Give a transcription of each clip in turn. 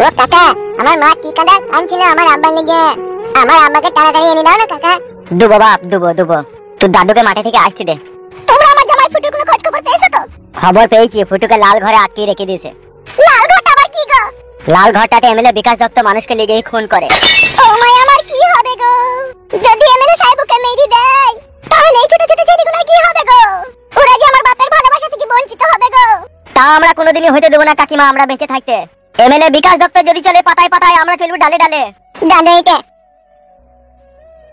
ও কাকা, আমার মা কি কাঁদা আনছিল আমার আব্বার লেগে। আমার আব্বাকে তাড়াতাড়ি এনে দাও না কাকা। দুবো বাপ, দুবো দুবো। তোর দাদুকে মাঠে থেকে আসতে দে। তোমরা আমার জামাই ফুটুর কোনো খোঁজ খবর পেয়েছো তো? খবর পেয়েছি, ফুটুকে লাল ঘরে আটকে রেখে দিয়েছে। লাল ঘরটা আবার কি গো? লাল ঘরটাতে এমএলএ বিকাশ দত্ত মানুষকে লেগেই খুন করে। ও মাই, আমার কি হবে গো? যদি এমএলএ সাহেবকে মেরে দেয় তাহলে এই ছোট ছোট ছেলেগুলো কি হবে গো? ওরা যে আমার বাপের ভালোবাসা থেকে বঞ্চিত হবে গো। তা আমরা কোনোদিনই হইতে দেবো না কাকিমা, আমরা বেঁচে থাকতে। এমএলএ বিকাশ দত্ত যদি চলে পাতায় পাতায়, আমরা চলবো ডালে ডালে। দাদা এটা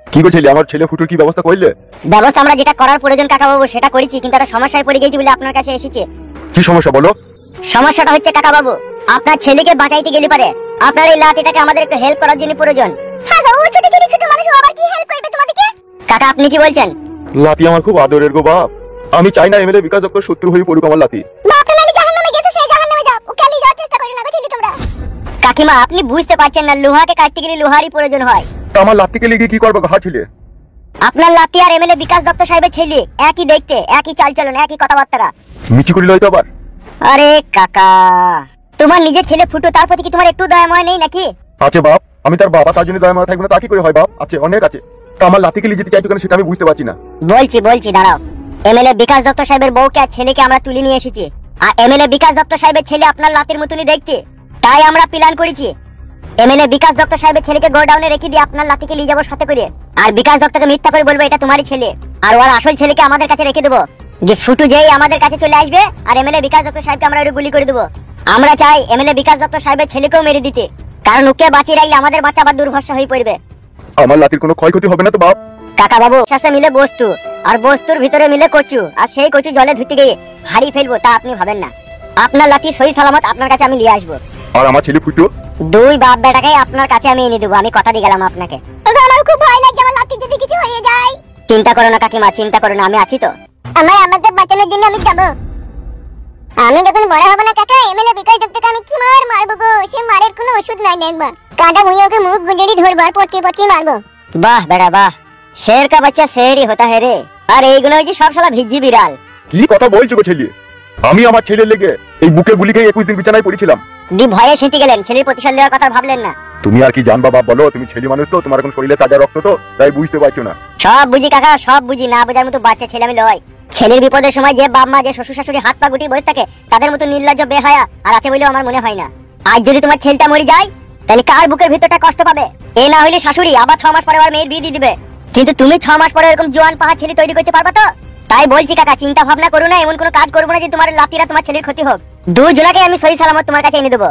কি করছিলে? আমার ছেলে ফুটুর কি ব্যবস্থা করলে? ব্যবস্থা আমরা যেটা করার প্রয়োজন কাকা বাবু সেটা করেছি, কিন্তু একটা সমস্যায় পড়ে গেছি বলে আপনার কাছে এসেছি। কি সমস্যা বলো? সমস্যাটা হচ্ছে কাকা বাবু, আপনার ছেলেকে বাঁচাইতে গেলে পারে আপনার এই লাঠিটাকে আমাদের একটু হেল্প করার জন্য প্রয়োজন। হ্যাঁ গো, ও ছোট ছোট ছোট মানুষ আবার কি হেল্প করবে তোমাদেরকে? কাকা আপনি কি বলছেন? লাতি আমার খুব আদরের গো বাপ। আমি চাই না এমএলএ বিকাশ দত্ত শত্রু হয়ে পড়ুক আমার লাতি। বাপ নালি জাহান্নামে গেছে, সেই জাহান্নামে যাও। ওকে নিয়ে যাওয়ার চেষ্টা করো না গো ছেলে তোমরা। কাকিমা আপনি বুঝতে পারছেন না, লোহাকে কাটতে গেলে লোহারই প্রয়োজন হয়। তা আমার লাতিকে লেগে কি করবে ঘা ছিলে? আপনার লাতি আর এমএলএ বিকাশ দত্ত সাহেবের ছেলে একই দেখতে, একই চালচলন, একই কথাবার্তা। মিচি করি লইতো আবার। আরে কাকা, তোমার নিজের ছেলে ফুটু, তার প্রতি কি তোমার একটু দয়াময় নেই নাকি? আছে বাপ, আমি তার বাবা, তার জন্য দয়া মায়া থাকবে না তা কি করে হয় বাপ? আছে, অনেক আছে। তা আমার লাতিকে নিয়ে যেতে চাইছো কেন সেটা আমি বুঝতে পারছি না। বলছি দাঁড়াও। এমএলএ বিকাশ দত্ত সাহেবের বউকে আর ছেলেকে আমরা তুলে নিয়ে এসেছি, আর এমএলএ বিকাশ দত্ত সাহেবের ছেলে আপনার লাতির মতনই দেখতে। তাই আমরা প্ল্যান করেছি এমএলএ বিকাশ দত্ত সাহেবের ছেলেকে গোডাউনে রেখে দিয়ে আপনার লাতিকে নিয়ে যাবো সাথে করে। আর বিকাশ দত্তকে মিথ্যা করে বলবো এটা তোমারই ছেলে, আর ওর আসল ছেলেকে আমাদের কাছে রেখে দেবো। যে ফুটু যেই আমাদের কাছে চলে আসবে আর এমএলএ বিকাশ দত্ত সাহেবকে আমরা গুলি করে দেবো। আমরা চাই এমএলএ বিকাশ দত্ত সাহেবের ছেলেকেও মেরে দিতে, কারণ ওকে বাঁচিয়ে রাখলে আমাদের বাচ্চা আবার দুর্ভরসা হয়ে পড়বে। আমার লাতির কোনো ক্ষয়ক্ষতি হবে না তো বাপ? কাকা বাবু, শেষে মিলে বস্তু, আর বস্তুর ভিতরে মিলে কচু, আর সেই কচু জলে ধুতে গিয়ে হারিয়ে ফেলবো তা আপনি ভাবেন না। আপনার লাতি সহি সালামত আপনার কাছে আমি নিয়ে আসবো। আর আমার ছেলে ফুটু? দুই বাপ বেটাকে আপনার কাছে আমি এনে দেবো, আমি কথা দিয়ে গেলাম আপনাকে। আমার খুব ভয় লাগে, আমার লাতি যদি কিছু হয়ে যায়। চিন্তা করো না কাকিমা, চিন্তা করো না, আমি আছি তো। আমাকে বাঁচানোর জন্য আমি যাবো। আমি যখন বড় হব না কাকা, এমএলএ বিকাশ দত্তকে আমি কি মারবো গো? সে মারের কোনো ওষুধ নাই দেখবা। কাঁটা ভুঁইয়ে ওকে মুখ গুঁজেড়ি ধরবো আর পটকে মারবো। বাহ বেটা বাহ, শের কা বাচ্চা শেরই হতা হে রে। আর এইগুলো হচ্ছে সব শালা ভিজি বিড়াল। কি কথা বলছো গো ছেলে? আমি আমার ছেলের লেগে এই বুকে গুলি খেয়ে 21 দিন বিছানায় পড়েছিলাম। দি ভয়ে সেঁটে গেলেন, ছেলের প্রতিশোধ নেওয়ার কথা ভাবলেন না। তুমি আর কি জানবা বাপ বলো? তুমি ছেলে মানুষ তো, তোমার এখন শরীরে তাজা রক্ত তো, তাই বুঝতে পারছো না। সব বুঝি কাকা, সব বুঝি, না বোঝার মতো বাচ্চা ছেলে আমি লয়। ছেলের বিপদের সময় যে বাপ মা, যে শ্বশুর শাশুড়ি হাত পা গুটিয়ে বসে থাকে, তাদের মতো নির্লজ্জ বেহায়া আর আছে বলেও আমার মনে হয় না। আজ যদি তোমার ছেলেটা মরে যায় তাহলে কার বুকের ভিতরটা কষ্ট পাবে? এ না হইলে শাশুড়ি আবার 6 মাস পরে আর মেয়ের বিয়ে দিয়ে দিবে, কিন্তু তুমি 6 মাস পরে এরকম জোয়ান পাহাড় ছেলে তৈরি করতে পারবা তো? তাই বলছি কাকা, চিন্তা ভাবনা করো না, এমন কোনো কাজ করবো না যে তোমার লাতিরা তোমার ছেলের ক্ষতি হোক। দুজনাকে আমি সহি সালামত তোমার কাছে এনে দেবো।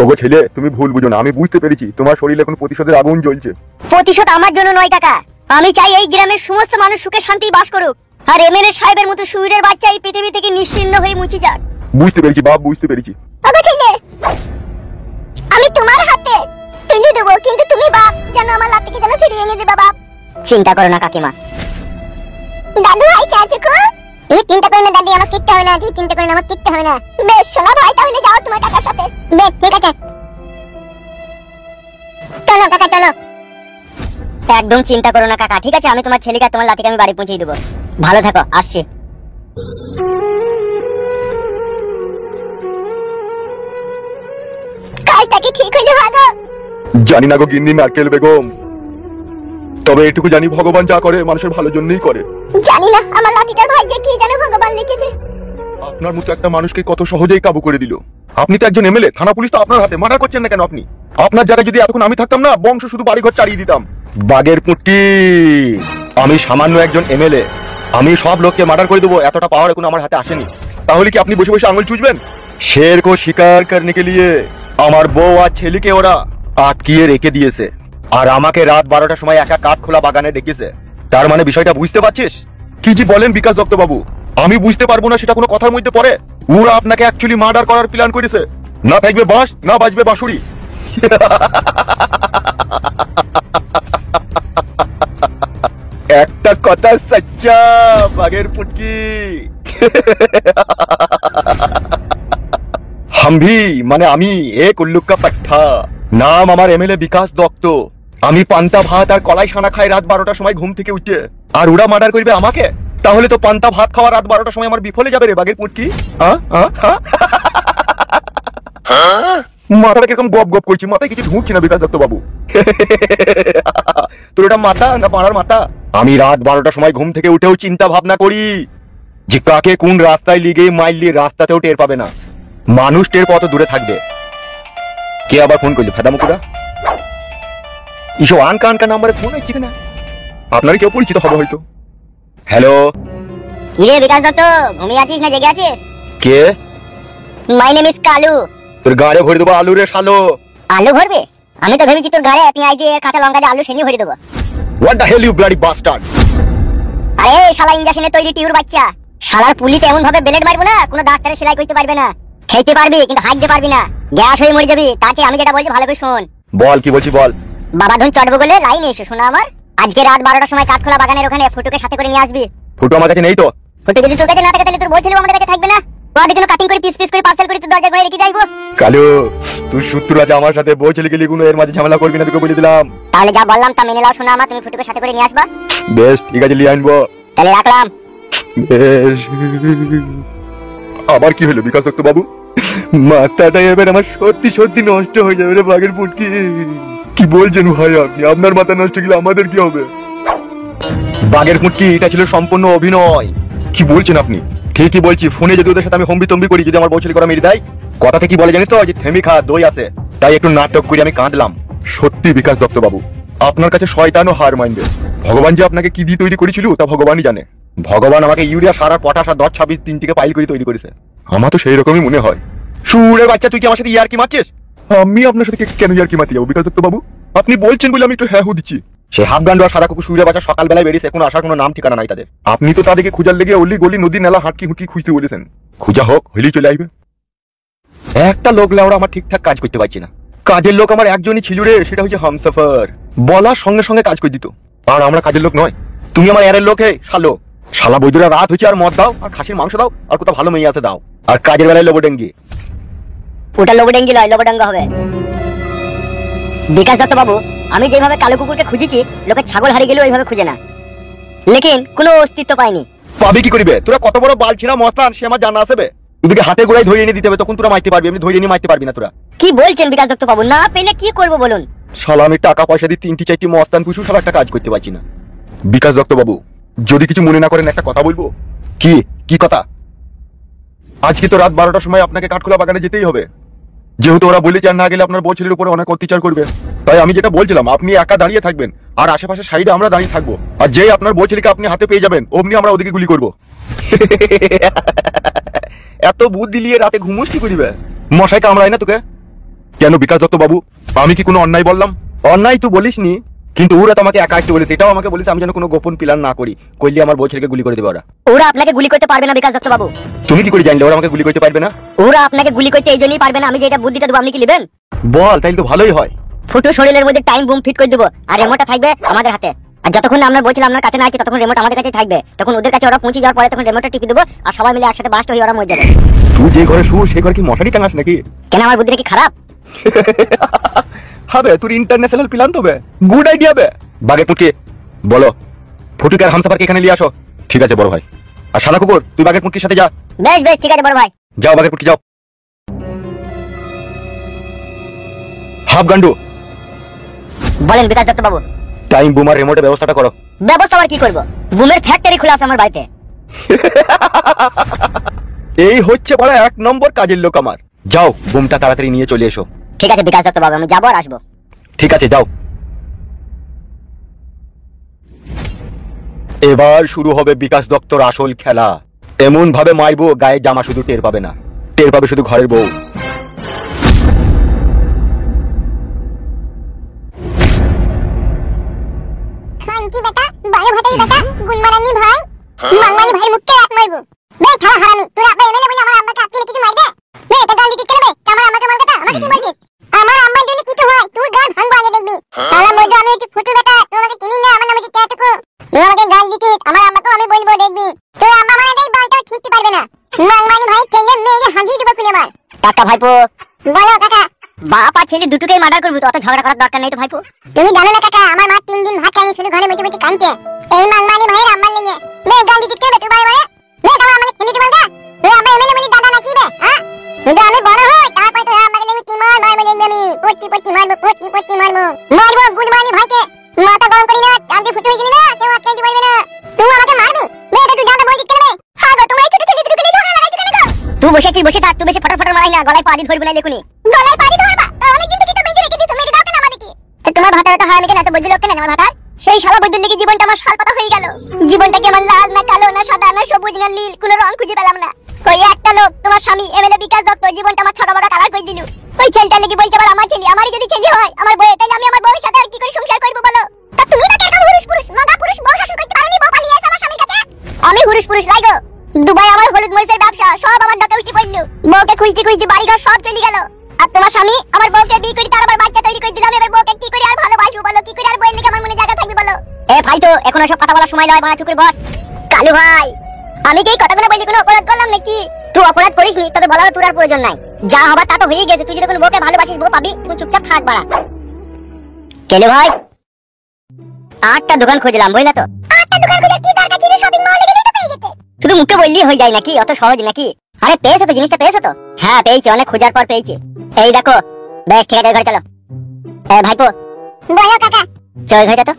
ওগো ছেলে, তুমি ভুল বুঝো না, আমি বুঝতে পেরেছি তোমার শরীরে এখন প্রতিশোধের আগুন জ্বলছে। প্রতিশোধ আমার জন্য নয় কাকা, আমি চাই এই গ্রামের সমস্ত মানুষ সুখে শান্তি বাস করুক, আর এমএলএ সাহেবের মতো সুইরের বাচ্চা এই পৃথিবী থেকে নিশ্চিন্ন হয়ে মুছে যাক। বুঝতে পেরেছি বাপ, বুঝতে পেরেছি। ওগো ছেলে, আমি তোমার হাতে তুলে দেবো, কিন্তু তুমি বাপ যেন আমার লাতিকে যেন ফিরিয়ে এনে দেবা বাপ। চিন্তা করো না কাকিমা। দাদু ভাই চাচুকু, তুমি চিন্তা করো না দাদি, আমার কিচ্ছু হবে না। তুমি চিন্তা করো না, আমার কিচ্ছু হবে না। বেশ শোনা ভাই, তাহলে যাও তোমার কাকার সাথে। বেশ ঠিক আছে, চলো কাকা চলো। একদম চিন্তা করো না কাকা, ঠিক আছে? আমি তোমার ছেলেকে আর তোমার লাতিকে আমি বাড়ি পৌঁছে দেবো। ভালো থাকো, আসছি। কাজটা কি ঠিক হইলো হাগো? জানি না গো গিন্নি নারকেল বেগম, তবে এটুকু জানি ভগবান যা করে মানুষের ভালোর জন্যই করে। জানি না আমার লাতিটার ভাগ্যে কি জানে ভগবান লিখেছে। আপনার মতো একটা মানুষকে কত সহজেই কাবু করে দিল। আপনি তো একজন এমএলএ, থানা পুলিশ তো আপনার হাতে, মার্ডার করছেন না কেন আপনি? আপনার জায়গায় যদি এতক্ষণ আমি থাকতাম না, বংশ শুধু বাড়িঘর চালিয়ে দিতাম। বাগের পুঁটি, আমি সামান্য একজন এমএলএ, আমি সব লোককে মার্ডার করে দেবো এতটা পাওয়ার এখন আমার হাতে আসেনি। তাহলে কি আপনি বসে বসে আঙুল চুষবেন? শের কো শিকার করনে কে লিয়ে আমার বউ আর ছেলেকে ওরা আটকিয়ে রেখে দিয়েছে, আর আমাকে রাত 12টার সময় একা কাঠ খোলা বাগানে ডেকেছে। তার মানে বিষয়টা বুঝতে পারছিস? কি জি বলেন বিকাশ দত্ত বাবু, আমি বুঝতে পারবো না সেটা কোনো কথার মধ্যে পড়ে? ওরা আপনাকে অ্যাকচুয়ালি মার্ডার করার প্ল্যান করেছে। না থাকবে বাঁশ, না বাজবে বাঁশুড়ি। একটা কথা সচ্চা বাঘের পুটকি। হামভি মানে আমি এক উল্লুক কা পাঠা, নাম আমার এমএলএ বিকাশ দত্ত। আমি পান্তা ভাত আর কলাই সানা খাই রাত 12টার সময় ঘুম থেকে উঠে, আর ওরা মার্ডার করবে আমাকে? তাহলে তো পান্তা ভাত খাওয়া রাত 12টার সময় আমার বিফলে যাবে রে বাঘের পুটকি। মাথাটা কিরকম গপ গপ করছি, মাথায় কিছু ঢুকছে না বিকাশ দত্ত বাবু। তোর এটা মাথা না পাড়ার মাথা? আমি রাত 12টার সময় ঘুম থেকে উঠেও চিন্তা ভাবনা করি যে কাকে কোন রাস্তায় লিগে মাইলি, রাস্তাতেও টের পাবে না, মানুষ টের কত দূরে থাকবে। কে আবার ফোন করলি ফেদামুকুরা? ইসব আনকা আনকা নাম্বারে ফোন আসছে না, আপনার কেউ পরিচিত হবে হয়তো। হ্যালো, কি রে বিকাশ দত্ত, ঘুমিয়ে আছিস না জেগে আছিস? কে? My name is Kalu. তোর গাড়ে ভরে দেবো আলু রে শালো। আলু ভরবে? আমি তো ভেবেছি তোর গাড়ে পেঁয়াজ দিয়ে কাঁচা লঙ্কা দিয়ে আলু সেনি ভরে দেবো। What the hell you bloody bastard! আরে শালা ইঞ্জেকশনে তৈরি টিউর বাচ্চা, শালার পুলিতে এমন ভাবে ব্লেড মারবো না কোনো ডাক্তারে সেলাই করতে পারবে না। খেতে পারবি কিন্তু হাঁটতে পারবি না, গ্যাস হয়ে মরে যাবি। তাকে আমি যেটা বলছি ভালো করে শোন। বল কি বলছি বল। বাবা ধন চটবো বলে লাইনে এসো শোনা আমার। আজকে রাত 12টার সময় কাঠখোলা বাগানের ওখানে ফুটুকে সাথে করে নিয়ে আসবি। ফুটো আমার কাছে নেই তো। ফুটু যদি তোর কাছে না থাকে তাহলে তোর বলছিল আমাদের কাছে থাকবে না। ওদের জন্য কাটিং করে পিস পিস করে পার্সেল করে তুই দরজা করে রেখে যাইবো। কালু, তুই শত্রু আছে আমার সাথে, বউ ছেলে গেলি কোনো এর মাঝে ঝামেলা করবি না, তোকে বলে দিলাম। তাহলে যা বললাম তা মেনে নাও শোনা আমার, তুমি ফুটুকে সাথে করে নিয়ে আসবা। বেশ ঠিক আছে, নিয়ে আনবো। তাহলে রাখলাম। বেশ। আবার কি হলো বিকাশ দত্ত বাবু? মাথাটা এবার আমার সত্যি সত্যি নষ্ট হয়ে যাবে রে বাঘের পুটকি। কি বলছেন ভাই আপনি? আপনার মাথা নষ্ট গেলে আমাদের কি হবে? বাঘের পুটকি, এটা ছিল সম্পূর্ণ অভিনয়। কি বলছেন আপনি? ঠিকই বলছি, ফোনে যদি ওদের সাথে আমি হম্বি তম্বি করি, যদি আমার বউ ছেলে করা মেরে দেয়, কথাটা কি বলে জানিস তো, যে থেমি খা দই আছে, তাই একটু নাটক করে আমি কাঁদলাম। সত্যি বিকাশ দত্ত বাবু, আপনার কাছে শয়তানও হার মানবে। ভগবান যে আপনাকে কি দিয়ে তৈরি করেছিল তা ভগবানই জানে। ভগবান আমাকে ইউরিয়া, সার, পটাশ আর 10-26 তিনটিকে পাইল করে তৈরি করেছে। আমার তো সেই রকমই মনে হয়। সুরে বাচ্চা, তুই কি আমার সাথে ইয়ার্কি মারছিস? আমি আপনার সাথে কেন ইয়ার্কি মারতে যাবো বিকাশ দত্ত বাবু? আপনি বলছেন বলে আমি একটু হ্যাঁ হু দিচ্ছি। সে হাফগান্ড আর সাদা কুকুর সুরে বাচ্চা সকালবেলায় বেরিয়েছে, এখন আসার কোনো নাম ঠিকানা নাই তাদের। আপনি তো তাদেরকে খুঁজার লেগে অলি গলি নদী নালা হাটকি হুটকি খুঁজতে বলেছেন। খুঁজা হোক, হইলেই চলে আসবে। একটা লোক লাউড়া আমার ঠিকঠাক কাজ করতে পারছি না। কাজের লোক আমার একজনই ছিল রে, সেটা হচ্ছে হামসফার। বলার সঙ্গে সঙ্গে কাজ করে দিত। আর আমরা কাজের লোক নয়। তুমি আমার এরের লোক হে শালো। শালা বৈদুরা রাত হচ্ছে আর মদ দাও আর খাসির মাংস দাও আর কোথাও ভালো মেয়ে আছে দাও, আর কাজের বেলায় লোবডেঙ্গি। ওটা লোবডেঙ্গি লয়, লোবডাঙ্গা হবে। বিকাশ দত্ত বাবু, আমি যেভাবে কালো কুকুরকে খুঁজেছি, লোকে ছাগল হারিয়ে গেলেও ওইভাবে খুঁজে না, লেকিন কোনো অস্তিত্ব পাইনি। পাবি কি করিবে? তোরা কত বড় বাল ছিনা মস্তান, সে আমার জানা আসবে। তোদেরকে হাতে গোড়ায় ধরে এনে দিতে হবে, তখন তোরা মারতে পারবি, এমনি ধরে নিয়ে মারতে পারবি না তোরা। কি বলছেন বিকাশ দত্ত বাবু? না পেলে কি করবো বলুন? শালা আমি টাকা পয়সা দিয়ে 3-4টি মস্তান পুষু, সারা একটা কাজ করতে পারছি না। বিকাশ দত্ত বাবু, যদি কিছু মনে না করেন একটা কথা বলবো। কি কি কথা? আজকে তো রাত 12টার সময় আপনাকে কাঠখোলা বাগানে যেতেই হবে, যেহেতু ওরা বলেছে আর না গেলে আপনার বউ ছেলের উপরে অনেক অত্যাচার করবে। তাই আমি যেটা বলছিলাম, আপনি একা দাঁড়িয়ে থাকবেন আর আশেপাশে সাইডে আমরা দাঁড়িয়ে থাকবো, আর যেই আপনার বউ ছেলেকে আপনি হাতে পেয়ে যাবেন অমনি আমরা ওদিকে গুলি করবো। এত বুদ্ধি নিয়ে রাতে ঘুমোস কি করিবে? মশাই কামড়ায় না তোকে? কেন বিকাশ দত্ত বাবু, আমি কি কোনো অন্যায় বললাম? অন্যায় তো বলিসনি, কিন্তু ওরা তো আমাকে একা আসতে বলেছে, এটাও আমাকে বলেছে আমি যেন কোনো গোপন প্ল্যান না করি, করলে আমার বউ ছেলেকে গুলি করে দেবে ওরা। ওরা আপনাকে গুলি করতে পারবে না বিকাশ দত্ত বাবু। তুমি কি করে জানলে ওরা আমাকে গুলি করতে পারবে না? ওরা আপনাকে গুলি করতে এই জন্যই পারবে না, আমি যেটা বুদ্ধিটা দেবো আপনি কি নেবেন? বল, তাইলে তো ভালোই হয়। ফুটো শরীরের মধ্যে টাইম বুম ফিট করে দেবো, আর রিমোটটা থাকবে আমাদের হাতে। আর যতক্ষণ আমরা বলছিলাম আপনার কাছে না আছে, ততক্ষণ রিমোট আমাদের কাছেই থাকবে। তখন ওদের কাছে ওরা পৌঁছে যাওয়ার পরে তখন রিমোটটা টিপে দেবো, আর সবাই মিলে একসাথে বাস্ট হয়ে ওরা মরে যাবে। তুই যে ঘরে শু সেই ঘরে কি মশারি টাঙাস নাকি? কেন আমার বুদ্ধিটা কি খারাপ? হবে, তোর ইন্টারন্যাশনাল প্ল্যান তো হবে, গুড আইডিয়া হবে। বাগে পুটকে বলো ফুটুকে আর হামসাফারকে এখানে নিয়ে আসো। ঠিক আছে বড় ভাই। আর সাদা কুকুর, তুই বাগের পুটকির সাথে যা। বেশ বেশ ঠিক আছে বড় ভাই। যাও বাগের পুটকি যাও। হাফ গান্ডু, বলেন বিকাশ দত্ত বাবু। টাইম বুমার রিমোটের ব্যবস্থাটা করো। ব্যবস্থা আবার কি করবো? বুমের ফ্যাক্টরি খোলা আছে আমার বাড়িতে। এই হচ্ছে বড় 1 নম্বর কাজের লোক আমার। যাও বুমটা তাড়াতাড়ি নিয়ে চলে এসো। ঠিক আছে বিকাশ দত্ত বাবু, আমি যাবো আর আসবো। ঠিক আছে যাও। এবার শুরু হবে বিকাশ দত্তর আসল খেলা। এমন ভাবে মারবো গায়ে জামা শুধু টের পাবে না, টের পাবে শুধু ঘরের বউ। খানকি বেটা, বড় ভাতারি বেটা, গুনমারানি ভাই, মাংমানি ভাইয়ের মুখে রাত মারবো। বে থালা হারামি, তোর আব্বা এমএলএ বলে আমার আব্বাকে আপনি কিছু মারবে? বে এটা গান দিতে কেন বে? আমার আম্মাকে মার কথা, আমাকে কি মারবি? আমার আম্মার যদি কিছু হয় তুই গান ভাঙবো আগে দেখবি। শালা মইদো, আমি হচ্ছে ফুটু বেটা, তুই আমাকে চিনিস না, আমার নাম হচ্ছে ট্যাটুকু। তুই আমাকে গান দিতিস, আমার আম্মাকেও আমি বলবো দেখবি। তোর আম্মা মানে দেই বালটা ঠিকতে পারবে না। মাংমানি ভাই ছেলে মেয়ে হাগিয়ে দেবো খুলে মার। কাকা ভাইপো, বলো কাকা। বাপ আর ছেলে দুটোকেই মার্ডার করবো, তো অত ঝগড়া করার দরকার নেই তো ভাইপো। তুমি জানো না কাকা, আমার মা 3 দিন ভাত খায়নি, শুধু ঘরে বসে বসে কাঁদছে এই মাংমানি ভাইয়ের আম্মার লেগে। বে গান দিতে কেবে তুই বারে বারে? বে তোমার আমাকে চিনি দিবাঙ্গা? তুই আব্বা এমএলএ বলি দাদা নাকি বে? হ্যাঁ, শুধু আমি বড় হই তারপর তোর আমাকে দেখবি কি মার মার মেরে পট্টি পট্টি মারবো, পট্টি পট্টি মারবো। মারবো গুলমানি ভাইকে। মাথা গরম করি না, চাঁদে ফুটে হয়ে গেলি না, কেউ আটকাইতে পারবে না। তুই আমাকে মারবি? বেটা তুই ডান্ডা বই দিতে কেন? হ্যাঁ গো, তোমরা এই ছোট ছেলে দুটোকে ঝগড়া লাগাইছো কেন গো? তুই বসেছিস, বসে থাক, তুই বেশি ফটাফট মারাই না, গলায় পা দিয়ে ধরবি না লেখুনি। গলায় পাড়ি ধরবা? তা অনেকদিন থেকে তো বেঁধে রেখে দিছো, মেরে দাও কেন আমাদেরকে? তো তোমার ভাতারে তো হয় নাকি না, তো বুঝলি লোক কেন আমার ভাতার? সেই শালা বৈদ্যুর লেগে জীবনটা আমার শাল পাতা হয়ে গেল। জীবনটা কি আমার লাল না কালো না সাদা না সবুজ না নীল, কোনো রং খুঁজে পেলাম না। ওই একটা লোক তোমার স্বামী এমএলএ বিকাশ দত্ত জীবনটা আমার ছকাবাকা কালার করে দিল। ওই ছেলেটা লেগে বলছে আবার আমার ছেলে, আমারই যদি ছেলে হয় আমার বউ, তাহলে আমি আমার বউয়ের সাথে আর কি করে সংসার করব বলো? তা তুমি না কেন পুরুষ পুরুষ মাগা পুরুষ বউ শাসন করতে পারোনি, বউ পালিয়ে এসে আমার স্বামীর কাছে? আমি হুরুস পুরুষ লাগো। দুবাই আমার হলুদ মরিচের ব্যবসা, সব আমার ডকে উঠে পড়লো। বউকে খুঁজতে খুঁজতে বাড়িঘর সব চলে গেল। আর তোমার স্বামী আমার বউকে বিয়ে করে তার আবার বাচ্চা তৈরি করে দিলাম। এবার বউকে কি করে আর ভালোবাসবো বলো? কি করে আর বউয়ের লেগে আমার মনে জায়গা থাকবে বলো? এ ভাই, তো এখন সব কথা বলার সময় নয়, বানা চুকুর বস। কালু ভাই, আমি কি এই কথাগুলো বলি কোনো অপরাধ করলাম নাকি? তুই অপরাধ করিসনি, তবে বলার তোর আর প্রয়োজন নাই। যা হবার তা তো হয়ে গেছে। তুই যদি কোনো বউকে ভালোবাসিস, বউ পাবি, তুই চুপচাপ থাক বাড়া। কেলু ভাই, 8টা দোকান খুঁজলাম, বুঝলা তো? 8টা দোকান খুঁজে কি দরকার ছিল? শপিং মলে গেলেই তো পেয়ে যেতে। শুধু মুখে বললেই হয়ে যায় নাকি? অত সহজ নাকি? আরে পেয়েছো তো, জিনিসটা পেয়েছো তো? হ্যাঁ পেয়েছি, অনেক খোঁজার পর পেয়েছি। এই দেখো। বেশ ঠিক আছে, ঘরে চলো। ভাইপো বলো কাকা। চল ঘরে যা তো।